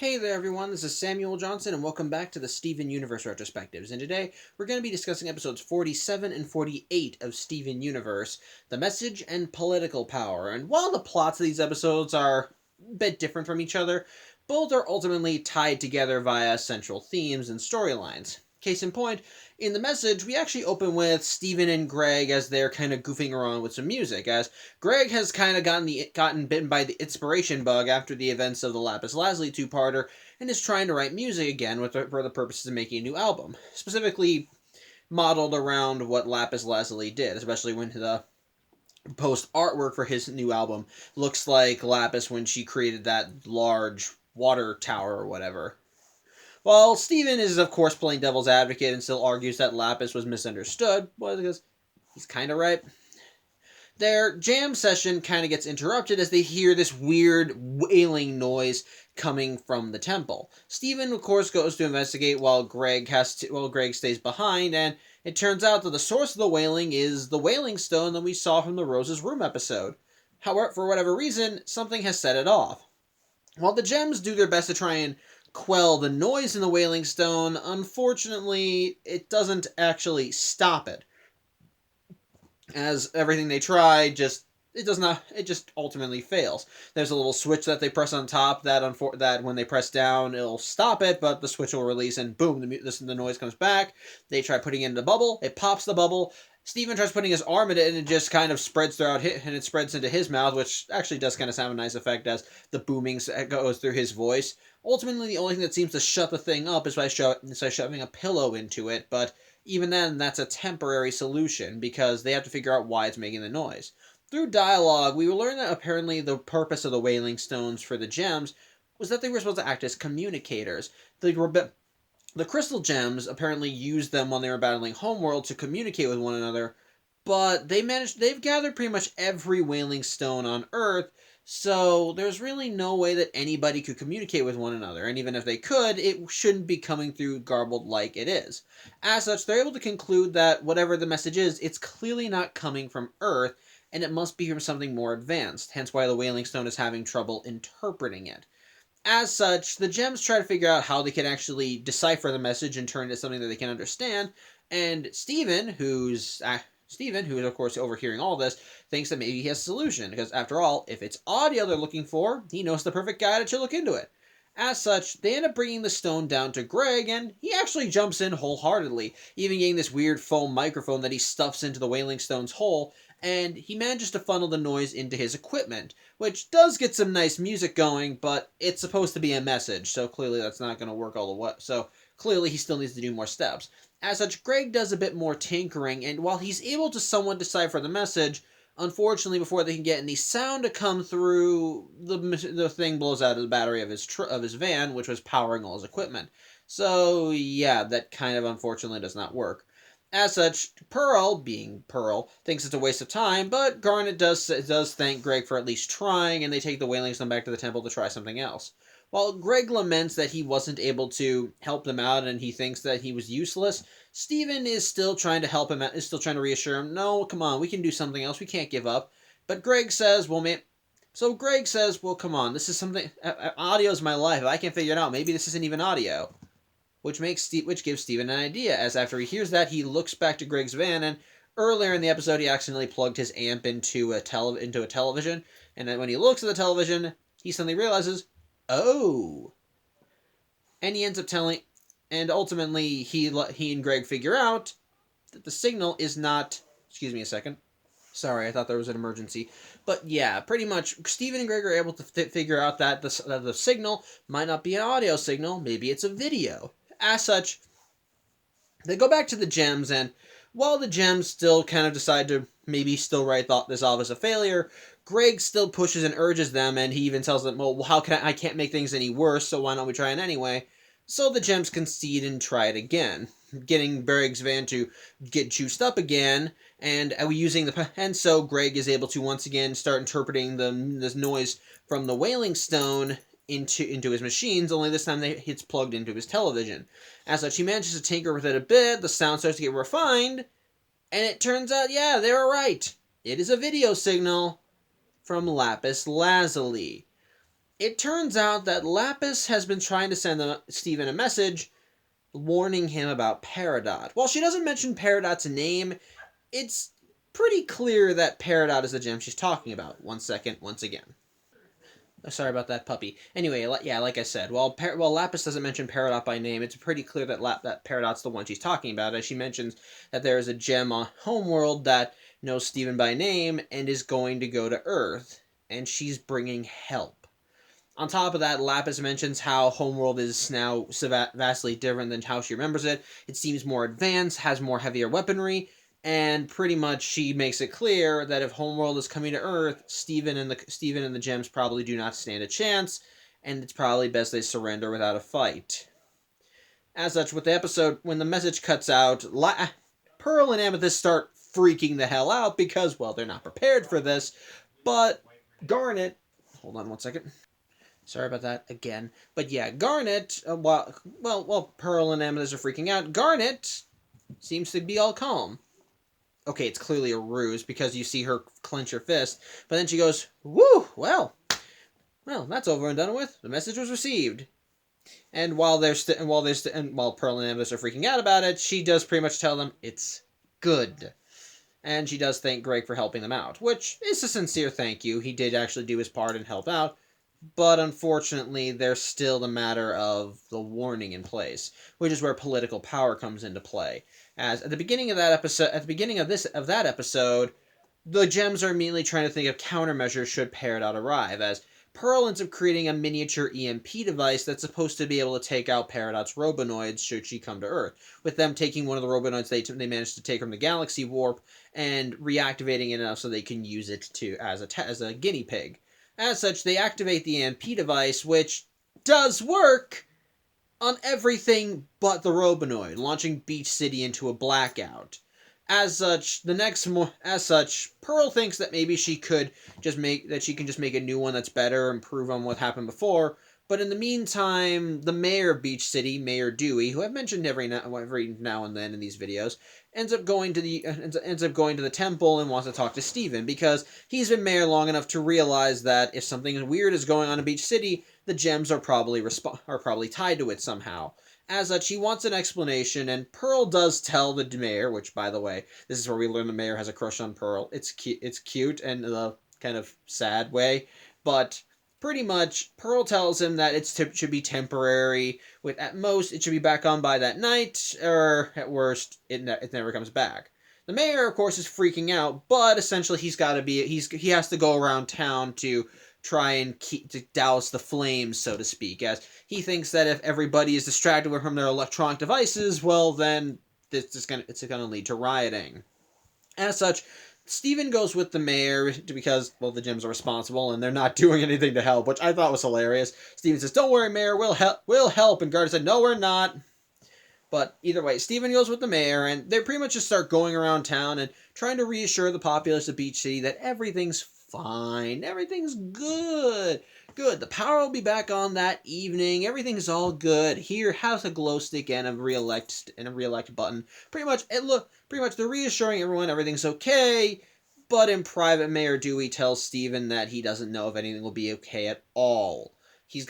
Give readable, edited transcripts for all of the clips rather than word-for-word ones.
Hey there everyone, this is Samuel Johnson and welcome back to the Steven Universe Retrospectives. And today we're going to be discussing episodes 47 and 48 of Steven Universe, The Message and Political Power. And while the plots of these episodes are a bit different from each other, both are ultimately tied together via central themes and storylines. Case in point, in The Message, we actually open with Steven and Greg as they're kind of goofing around with some music, as Greg has kind of gotten bitten by the inspiration bug after the events of the Lapis Lazuli two-parter, and is trying to write music again for the purposes of making a new album, specifically modeled around what Lapis Lazuli did, especially when the post artwork for his new album looks like Lapis when she created that large water tower or whatever. While Steven is, of course, playing devil's advocate and still argues that Lapis was misunderstood, well, because he's kind of right. Their jam session kind of gets interrupted as they hear this weird wailing noise coming from the temple. Steven, of course, goes to investigate while Greg stays behind, and it turns out that the source of the wailing is the wailing stone that we saw from the Rose's Room episode. However, for whatever reason, something has set it off. While the gems do their best to try and quell the noise in the wailing stone, unfortunately, it doesn't actually stop it, as everything they try just ultimately fails. There's a little switch that they press on top that when they press down it'll stop it, but the switch will release and boom, the noise comes back. They try putting it in the bubble, it pops the bubble. Steven tries putting his arm in it and it just kind of spreads and it spreads into his mouth, which actually does kind of sound a nice effect as the booming goes through his voice. Ultimately, the only thing that seems to shut the thing up is by shoving a pillow into it, but even then, that's a temporary solution because they have to figure out why it's making the noise. Through dialogue, we will learn that apparently the purpose of the Wailing Stones for the gems was that they were supposed to act as communicators. The crystal gems apparently used them when they were battling Homeworld to communicate with one another, but they've gathered pretty much every Wailing Stone on Earth, so there's really no way that anybody could communicate with one another, and even if they could, it shouldn't be coming through garbled like it is. As such, they're able to conclude that whatever the message is, it's clearly not coming from Earth, and it must be from something more advanced, hence why the Wailing Stone is having trouble interpreting it. As such, the gems try to figure out how they can actually decipher the message and turn it into something that they can understand, and Steven, who is of course overhearing all this, thinks that maybe he has a solution, because after all, if it's audio they're looking for, he knows the perfect guy to look into it. As such, they end up bringing the stone down to Greg, and he actually jumps in wholeheartedly, even getting this weird foam microphone that he stuffs into the Wailing Stone's hole, and he manages to funnel the noise into his equipment, which does get some nice music going, but it's supposed to be a message, so clearly that's not going to work all the way. So clearly he still needs to do more steps. As such, Greg does a bit more tinkering, and while he's able to somewhat decipher the message, unfortunately, before they can get any sound to come through, the thing blows out of the battery of his van, which was powering all his equipment. So yeah, that kind of unfortunately does not work. As such, Pearl, being Pearl, thinks it's a waste of time, but Garnet does thank Greg for at least trying, and they take the Wailing Stone back to the temple to try something else. While Greg laments that he wasn't able to help them out and he thinks that he was useless, Steven is still trying to help him out, is still trying to reassure him, no, come on, we can do something else, we can't give up. But Greg says, well, come on, this is something, audio is my life, if I can't figure it out, maybe this isn't even audio. Which gives Steven an idea, as after he hears that, he looks back to Greg's van, and earlier in the episode he accidentally plugged his amp into a television, and then when he looks at the television, he suddenly realizes, oh. And he ends up and ultimately he and Greg figure out that the signal is not, excuse me a second, sorry, I thought there was an emergency. But yeah, pretty much, Steven and Greg are able to figure out that the signal might not be an audio signal, maybe it's a video. As such, they go back to the gems, and while the gems still kind of decide to maybe still write this off as a failure, Greg still pushes and urges them, and he even tells them, well, how can I can't make things any worse, so why don't we try it anyway? So the gems concede and try it again, getting Greg's van to get juiced up again, and so Greg is able to once again start interpreting this noise from the Wailing Stone into his machines, only this time it's plugged into his television. As such, he manages to tinker with it a bit, the sound starts to get refined, and it turns out, yeah, they were right. It is a video signal from Lapis Lazuli. It turns out that Lapis has been trying to send Steven a message warning him about Peridot. While she doesn't mention Peridot's name, it's pretty clear that Peridot is the gem she's talking about. 1 second, once again. Sorry about that, puppy. Anyway, yeah, like I said, while Lapis doesn't mention Peridot by name, it's pretty clear that that Peridot's the one she's talking about, as she mentions that there is a gem on Homeworld that knows Steven by name and is going to go to Earth, and she's bringing help. On top of that, Lapis mentions how Homeworld is now vastly different than how she remembers it. It seems more advanced, has more heavier weaponry, and pretty much she makes it clear that if Homeworld is coming to Earth, Steven and the gems probably do not stand a chance, and it's probably best they surrender without a fight. As such, with the episode, when the message cuts out, Pearl and Amethyst start freaking the hell out because, well, they're not prepared for this, but Garnet... Hold on 1 second. Sorry about that again. But yeah, Garnet, while Pearl and Amethyst are freaking out, Garnet seems to be all calm. Okay, it's clearly a ruse because you see her clench her fist, but then she goes, "Woo! Well, that's over and done with. The message was received." And while Pearl and Amethyst are freaking out about it, she does pretty much tell them it's good. And she does thank Greg for helping them out, which is a sincere thank you. He did actually do his part and help out. But unfortunately, there's still the matter of the warning in place, which is where political power comes into play. As at the beginning of that episode, the gems are immediately trying to think of countermeasures should Peridot arrive, as Pearl ends up creating a miniature EMP device that's supposed to be able to take out Peridot's robonoids should she come to Earth, with them taking one of the robonoids they managed to take from the galaxy warp and reactivating it enough so they can use it as a guinea pig. As such, they activate the EMP device, which does work on everything but the robonoid, launching Beach City into a blackout. As such, Pearl thinks that maybe she can just make a new one that's better, improve on what happened before. But in the meantime, the mayor of Beach City, Mayor Dewey, who I've mentioned every now and then in these videos, ends up going to the temple and wants to talk to Steven because he's been mayor long enough to realize that if something weird is going on in Beach City, the gems are probably tied to it somehow. As such, he wants an explanation, and Pearl does tell the mayor, which, by the way, this is where we learn the mayor has a crush on Pearl. It's cute and in a kind of sad way, but pretty much, Pearl tells him that it should be temporary. At most, it should be back on by that night, or at worst, it never comes back. The mayor, of course, is freaking out, but essentially he has to go around town to try and douse the flames, so to speak, as he thinks that if everybody is distracted from their electronic devices, well, then it's gonna lead to rioting. As such, Steven goes with the mayor because, well, the gems are responsible and they're not doing anything to help, which I thought was hilarious. Steven says, "Don't worry, mayor, we'll help," and Gardner said, "No, we're not." But either way, Steven goes with the mayor, and they pretty much just start going around town and trying to reassure the populace of Beach City that everything's fine, everything's good. Good, the power will be back on that evening, everything's all good. Here, have a glow stick and a reelect button. Pretty much they're reassuring everyone everything's okay, but in private, Mayor Dewey tells Steven that he doesn't know if anything will be okay at all. He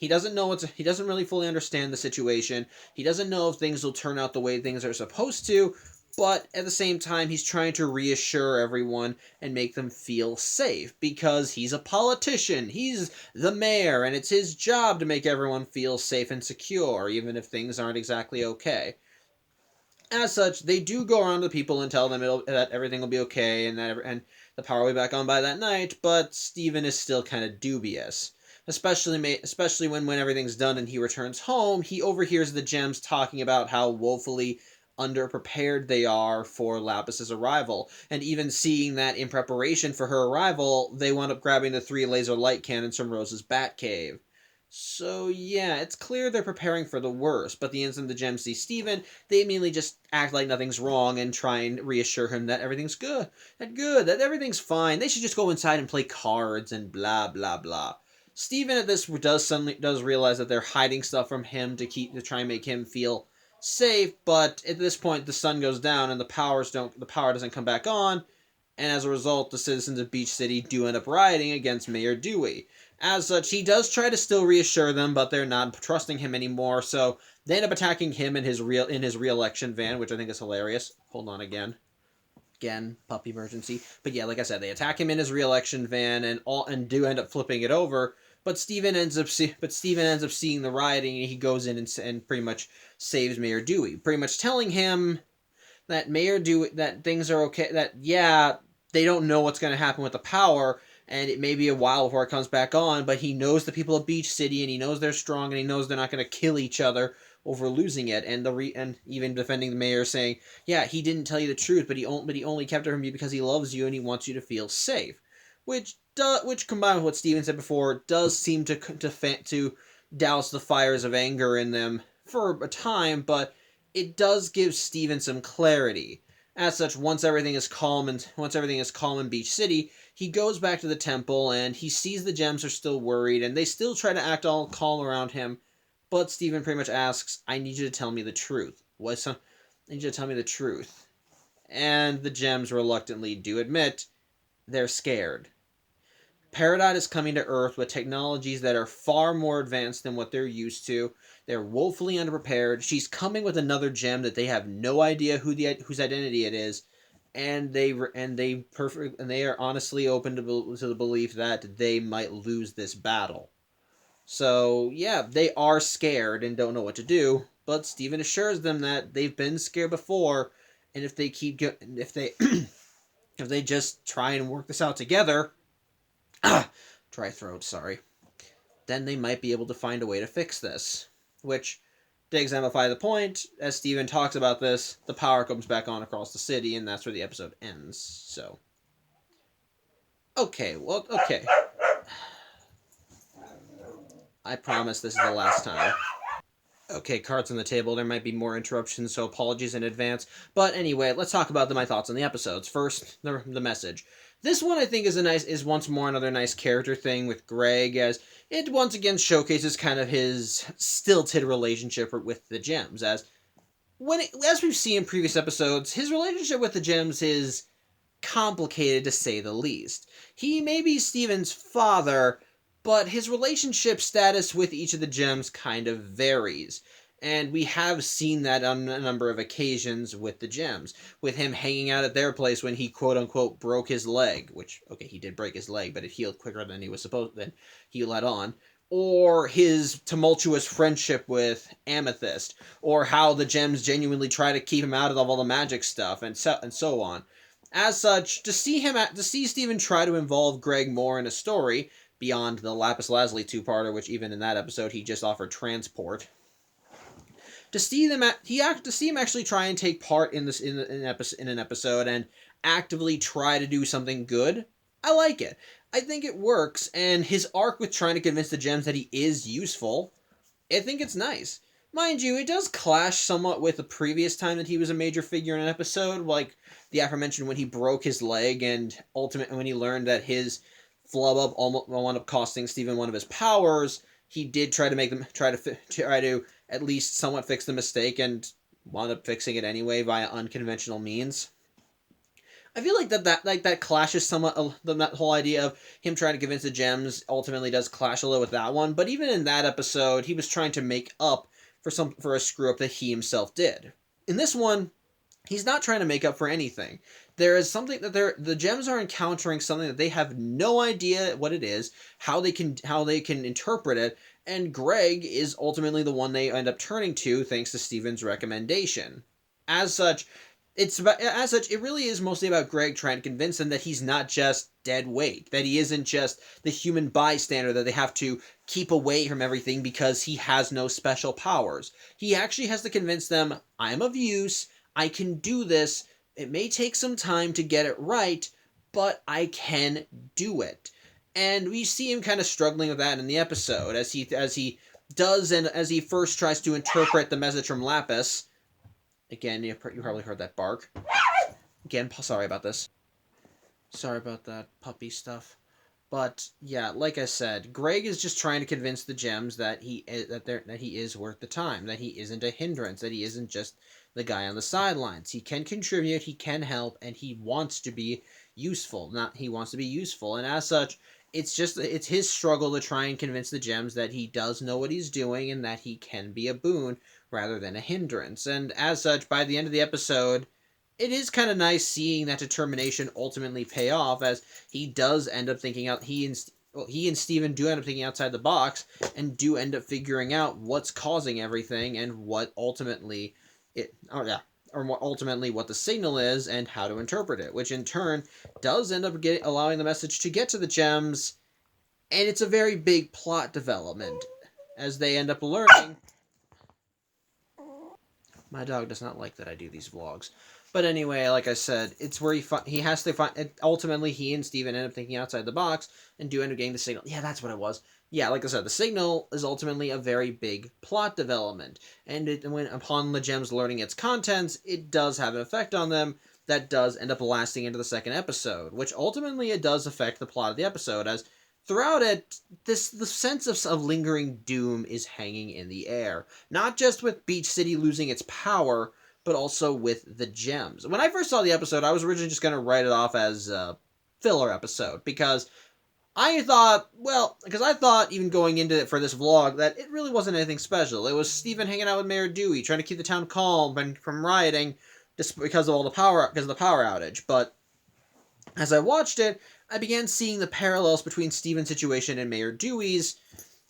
doesn't really fully understand the situation. He doesn't know if things will turn out the way things are supposed to, but at the same time, he's trying to reassure everyone and make them feel safe because he's a politician. He's the mayor, and it's his job to make everyone feel safe and secure, even if things aren't exactly okay. As such, they do go around to people and tell them that everything will be okay and and the power will be back on by that night, but Steven is still kind of dubious. Especially when everything's done and he returns home, he overhears the gems talking about how woefully underprepared they are for Lapis's arrival, and even seeing that in preparation for her arrival, they wound up grabbing the 3 laser light cannons from Rose's Batcave. So yeah, it's clear they're preparing for the worst, but the instant the gems see Steven, they immediately just act like nothing's wrong and try and reassure him that everything's good, that everything's fine, they should just go inside and play cards and blah blah blah. Steven at this does realize that they're hiding stuff from him to try and make him feel safe, but at this point the sun goes down and the power doesn't come back on, and as a result the citizens of Beach City do end up rioting against Mayor Dewey. As such, he does try to still reassure them, but they're not trusting him anymore. So they end up attacking him in his re-election van, which I think is hilarious. Hold on again, puppy emergency. But yeah, like I said, they attack him in his re-election van and do end up flipping it over. But Steven ends up seeing the rioting, and he goes in and pretty much saves Mayor Dewey, pretty much telling him that Mayor Dewey that things are okay. That yeah, they don't know what's going to happen with the power, and it may be a while before it comes back on. But he knows the people of Beach City, and he knows they're strong, and he knows they're not going to kill each other over losing it. And even defending the mayor, saying, "Yeah, he didn't tell you the truth, but he only kept it from you because he loves you and he wants you to feel safe." Which combined with what Steven said before, does seem to douse the fires of anger in them for a time, but it does give Steven some clarity. As such, once everything is calm in Beach City, he goes back to the temple and he sees the gems are still worried and they still try to act all calm around him. But Steven pretty much asks, "I need you to tell me the truth. I need you to tell me the truth." And the gems reluctantly do admit they're scared. Peridot is coming to Earth with technologies that are far more advanced than what they're used to. They're woefully underprepared. She's coming with another gem that they have no idea whose identity it is, and they are honestly open to the belief that they might lose this battle. So yeah, they are scared and don't know what to do. But Steven assures them that they've been scared before, and if they if they just try and work this out together, dry throat, sorry, then they might be able to find a way to fix this. Which, to exemplify the point, as Steven talks about this, the power comes back on across the city, and that's where the episode ends. So, okay. I promise this is the last time. Okay, cards on the table. There might be more interruptions, so apologies in advance. But anyway, let's talk about my thoughts on the episodes. First, the message. This one I think is once more another nice character thing with Greg, as it once again showcases kind of his stilted relationship with the gems. As we've seen in previous episodes, his relationship with the gems is complicated to say the least. He may be Steven's father, but his relationship status with each of the gems kind of varies. And we have seen that on a number of occasions with the gems, with him hanging out at their place when he quote unquote broke his leg, which, okay, he did break his leg, but it healed quicker than he let on. Or his tumultuous friendship with Amethyst, or how the gems genuinely try to keep him out of all the magic stuff, and so on. As such, to see Steven try to involve Greg more in a story beyond the Lapis Lazuli two-parter, which even in that episode he just offered transport, to see him actually try and take part in an episode and actively try to do something good, I like it. I think it works, and his arc with trying to convince the gems that he is useful, I think it's nice. Mind you, it does clash somewhat with the previous time that he was a major figure in an episode, like the aforementioned when he broke his leg and ultimately when he learned that his flub up almost wound up costing Steven one of his powers. He did try to at least somewhat fix the mistake and wound up fixing it anyway via unconventional means. I feel like that clashes somewhat. That whole idea of him trying to convince the gems ultimately does clash a little with that one. But even in that episode, he was trying to make up for a screw up that he himself did. In this one, he's not trying to make up for anything. There is something that the gems are encountering something that they have no idea what it is, how they can interpret it, and Greg is ultimately the one they end up turning to thanks to Steven's recommendation. As such, it really is mostly about Greg trying to convince them that he's not just dead weight, that he isn't just the human bystander that they have to keep away from everything because he has no special powers. He actually has to convince them, I'm of use, I can do this, it may take some time to get it right, but I can do it. And we see him kind of struggling with that in the episode, as he first tries to interpret the message from Lapis. Again, you probably heard that bark. Again, sorry about this. Sorry about that puppy stuff. But yeah, like I said, Greg is just trying to convince the gems that he is worth the time, that he isn't a hindrance, that he isn't just the guy on the sidelines. He can contribute, he can help, and he wants to be useful. He wants to be useful, and as such, it's his struggle to try and convince the gems that he does know what he's doing and that he can be a boon rather than a hindrance. And as such, by the end of the episode, it is kind of nice seeing that determination ultimately pay off, as he does end up thinking out. He and Steven do end up thinking outside the box and do end up figuring out what's causing everything and what ultimately what the signal is and how to interpret it, which in turn does end up allowing the message to get to the gems, and it's a very big plot development as they end up learning. My dog does not like that I do these vlogs. But anyway, like I said, it's where he has to find. Ultimately, he and Steven end up thinking outside the box and do end up getting the signal. Yeah, that's what it was. Yeah, like I said, the signal is ultimately a very big plot development. And when upon the gems learning its contents, it does have an effect on them that does end up lasting into the second episode, which ultimately it does affect the plot of the episode, as throughout it, the sense of lingering doom is hanging in the air. Not just with Beach City losing its power, but also with the gems. When I first saw the episode, I was originally just going to write it off as a filler episode, because I thought, even going into it for this vlog, that it really wasn't anything special. It was Steven hanging out with Mayor Dewey, trying to keep the town calm and from rioting, just because of the power outage. But as I watched it, I began seeing the parallels between Steven's situation and Mayor Dewey's,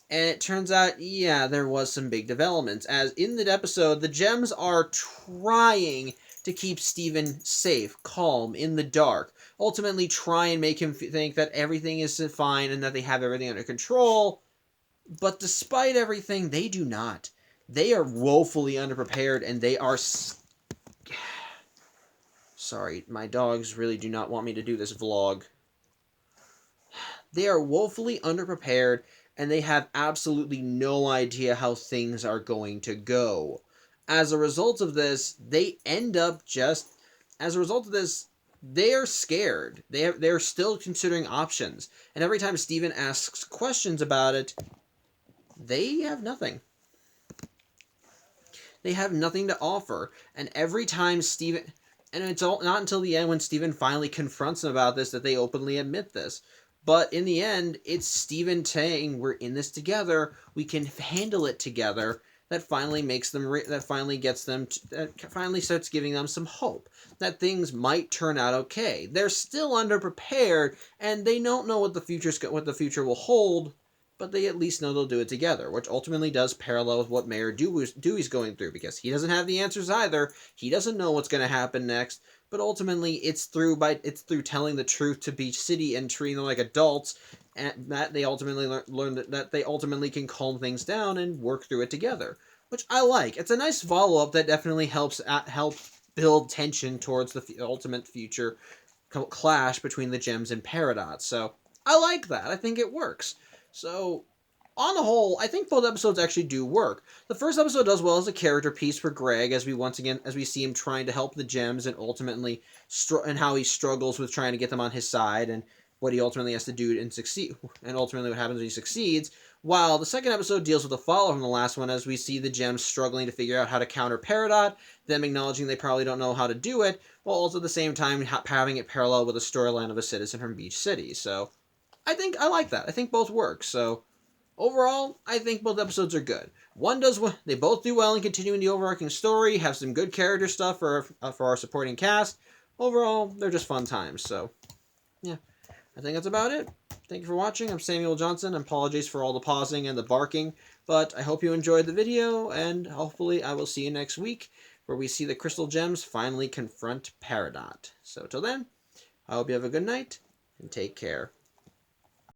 and it turns out, yeah, there was some big developments. As in the episode, the gems are trying to keep Steven safe, calm, in the dark. Ultimately try and make him think that everything is fine and that they have everything under control. But despite everything, they do not. They are woefully underprepared, and they are... Sorry, my dogs really do not want me to do this vlog. They are woefully underprepared, and they have absolutely no idea how things are going to go. As a result of this, they are scared. They're still considering options. And every time Steven asks questions about it, they have nothing. They have nothing to offer. And every time Steven... And it's not until the end when Steven finally confronts them about this that they openly admit this. But in the end, it's Steven saying, we're in this together, we can handle it together, that finally makes them, that finally starts giving them some hope, that things might turn out okay. They're still underprepared, and they don't know what the future will hold, but they at least know they'll do it together, which ultimately does parallel with what Mayor Dewey's going through, because he doesn't have the answers either, he doesn't know what's going to happen next, but ultimately it's through telling the truth to Beach City and treating them like adults, and that they ultimately learn that they ultimately can calm things down and work through it together, which I like. It's a nice follow-up that definitely helps build tension towards the ultimate future clash between the gems and Peridot. So I like that. I think it works. So on the whole, I think both episodes actually do work. The first episode does well as a character piece for Greg, as we see him trying to help the gems and ultimately and how he struggles with trying to get them on his side and what he ultimately has to do and succeed, and ultimately what happens when he succeeds. While the second episode deals with the follow from the last one, as we see the gems struggling to figure out how to counter Peridot, them acknowledging they probably don't know how to do it, while also at the same time having it parallel with a storyline of a citizen from Beach City. So I like that. I think both work. So overall, I think both episodes are good. They both do well in continuing the overarching story, have some good character stuff for our supporting cast. Overall, they're just fun times. So, yeah, I think that's about it. Thank you for watching. I'm Samuel Johnson. Apologies for all the pausing and the barking, but I hope you enjoyed the video, and hopefully I will see you next week, where we see the Crystal Gems finally confront Peridot. So till then, I hope you have a good night, and take care.